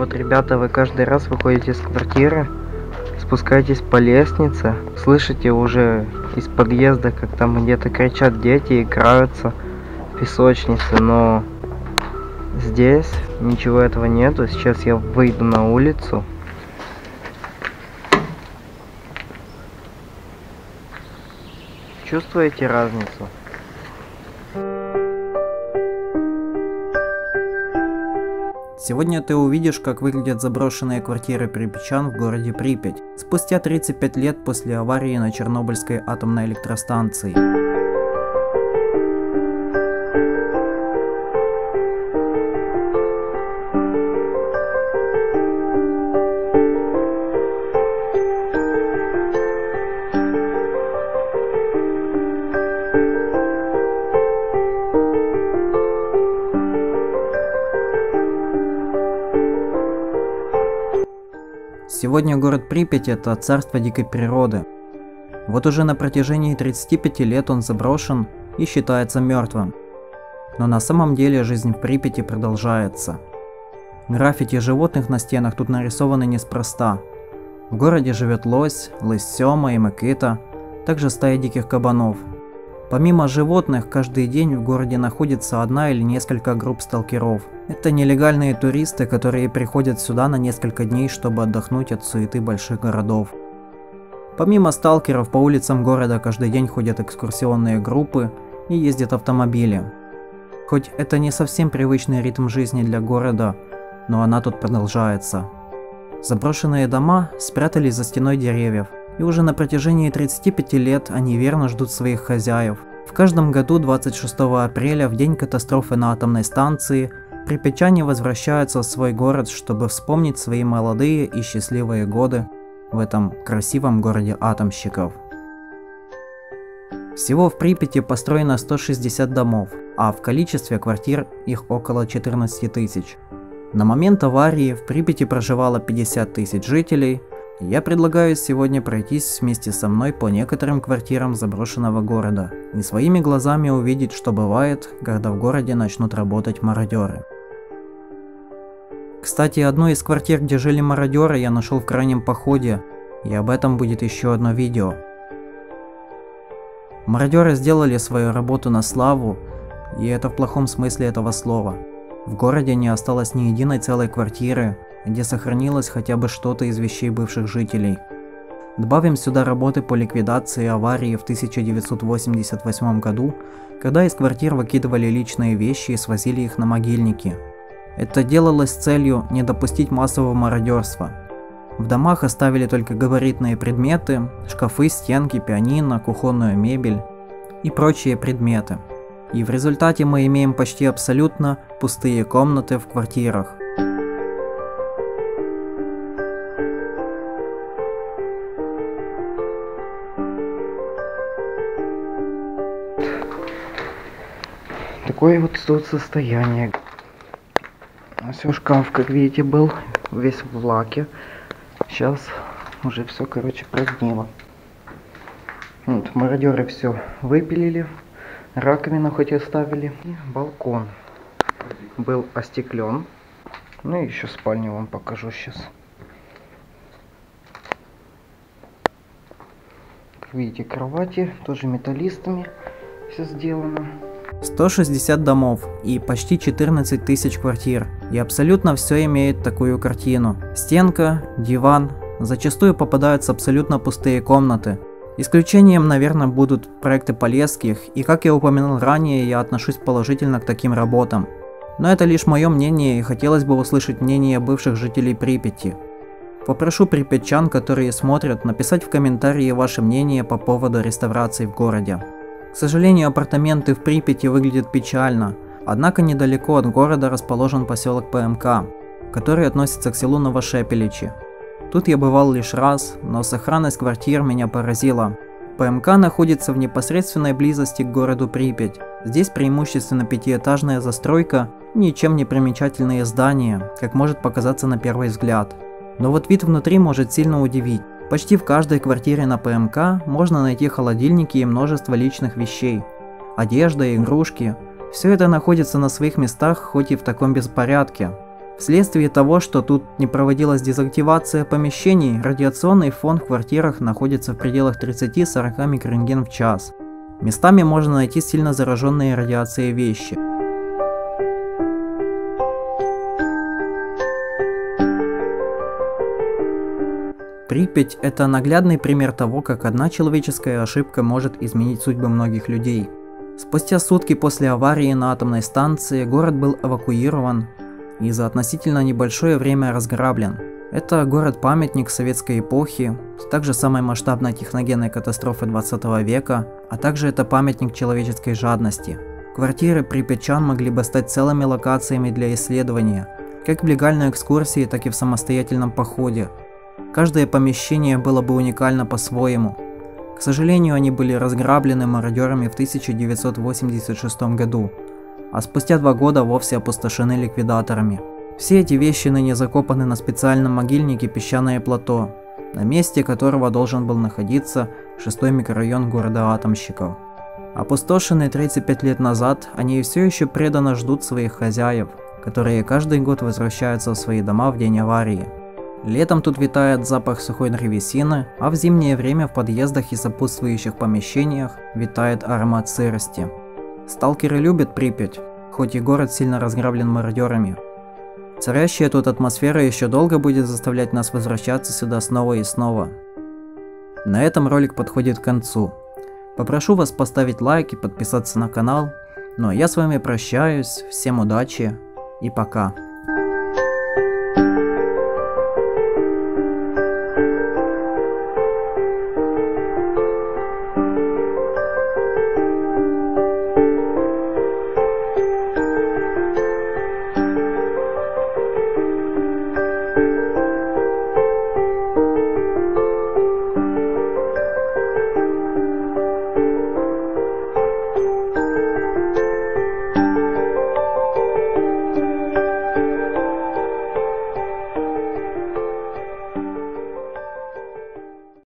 Вот, ребята, вы каждый раз выходите из квартиры, спускаетесь по лестнице, слышите уже из подъезда, как там где-то кричат дети, играются в песочнице, но здесь ничего этого нету. Сейчас я выйду на улицу. Чувствуете разницу? Сегодня ты увидишь, как выглядят заброшенные квартиры припятчан в городе Припять спустя 35 лет после аварии на Чернобыльской атомной электростанции. Сегодня город Припять – это царство дикой природы. Вот уже на протяжении 35 лет он заброшен и считается мертвым. Но на самом деле жизнь в Припяти продолжается. Граффити животных на стенах тут нарисованы неспроста. В городе живет лось, лысь Сёма и Микита, также стая диких кабанов. Помимо животных, каждый день в городе находится одна или несколько групп сталкеров. Это нелегальные туристы, которые приходят сюда на несколько дней, чтобы отдохнуть от суеты больших городов. Помимо сталкеров, по улицам города каждый день ходят экскурсионные группы и ездят автомобили. Хоть это не совсем привычный ритм жизни для города, но она тут продолжается. Заброшенные дома спрятались за стеной деревьев. И уже на протяжении 35 лет они верно ждут своих хозяев. В каждом году 26 апреля, в день катастрофы на атомной станции, припятчане возвращаются в свой город, чтобы вспомнить свои молодые и счастливые годы в этом красивом городе атомщиков. Всего в Припяти построено 160 домов, а в количестве квартир их около 14 тысяч. На момент аварии в Припяти проживало 50 тысяч жителей. Я предлагаю сегодня пройтись вместе со мной по некоторым квартирам заброшенного города и своими глазами увидеть, что бывает, когда в городе начнут работать мародеры. Кстати, одну из квартир, где жили мародеры, я нашел в крайнем походе, и об этом будет еще одно видео. Мародеры сделали свою работу на славу, и это в плохом смысле этого слова. В городе не осталось ни единой целой квартиры, где сохранилось хотя бы что-то из вещей бывших жителей. Добавим сюда работы по ликвидации аварии в 1988 году, когда из квартир выкидывали личные вещи и свозили их на могильники. Это делалось с целью не допустить массового мародерства. В домах оставили только габаритные предметы, шкафы, стенки, пианино, кухонную мебель и прочие предметы. И в результате мы имеем почти абсолютно пустые комнаты в квартирах. Такое вот тут состояние. Все, шкаф, как видите, был весь в лаке. Сейчас уже все, короче, прогнило. Вот, мародеры все выпилили. Раковину хоть и оставили. И балкон был остеклен. Ну и еще спальню вам покажу сейчас. Как видите, кровати тоже металлистами все сделано. 160 домов и почти 14 тысяч квартир, и абсолютно все имеет такую картину. Стенка, диван, зачастую попадаются абсолютно пустые комнаты. Исключением, наверное, будут проекты Полесских, и как я упомянул ранее, я отношусь положительно к таким работам. Но это лишь мое мнение, и хотелось бы услышать мнение бывших жителей Припяти. Попрошу припятчан, которые смотрят, написать в комментарии ваше мнение по поводу реставрации в городе. К сожалению, апартаменты в Припяти выглядят печально, однако недалеко от города расположен поселок ПМК, который относится к селу Новошепеличи. Тут я бывал лишь раз, но сохранность квартир меня поразила. ПМК находится в непосредственной близости к городу Припять. Здесь преимущественно пятиэтажная застройка, ничем не примечательные здания, как может показаться на первый взгляд. Но вот вид внутри может сильно удивить. Почти в каждой квартире на ПМК можно найти холодильники и множество личных вещей. Одежда, игрушки – все это находится на своих местах, хоть и в таком беспорядке. В Вследствие того, что тут не проводилась дезактивация помещений, радиационный фон в квартирах находится в пределах 30-40 микрорентген в час. Местами можно найти сильно зараженные радиацией вещи. Припять – это наглядный пример того, как одна человеческая ошибка может изменить судьбы многих людей. Спустя сутки после аварии на атомной станции город был эвакуирован и за относительно небольшое время разграблен. Это город-памятник советской эпохи, также самой масштабной техногенной катастрофы 20 века, а также это памятник человеческой жадности. Квартиры припятчан могли бы стать целыми локациями для исследования, как в легальной экскурсии, так и в самостоятельном походе. Каждое помещение было бы уникально по-своему. К сожалению, они были разграблены мародерами в 1986 году, а спустя 2 года вовсе опустошены ликвидаторами. Все эти вещи ныне закопаны на специальном могильнике «Песчаное плато», на месте которого должен был находиться 6-й микрорайон города Атомщиков. Опустошенные 35 лет назад, они все еще преданно ждут своих хозяев, которые каждый год возвращаются в свои дома в день аварии. Летом тут витает запах сухой древесины, а в зимнее время в подъездах и сопутствующих помещениях витает аромат сырости. Сталкеры любят Припять, хоть и город сильно разграблен мародерами. Царящая тут атмосфера еще долго будет заставлять нас возвращаться сюда снова и снова. На этом ролик подходит к концу. Попрошу вас поставить лайк и подписаться на канал. Ну а я с вами прощаюсь, всем удачи и пока.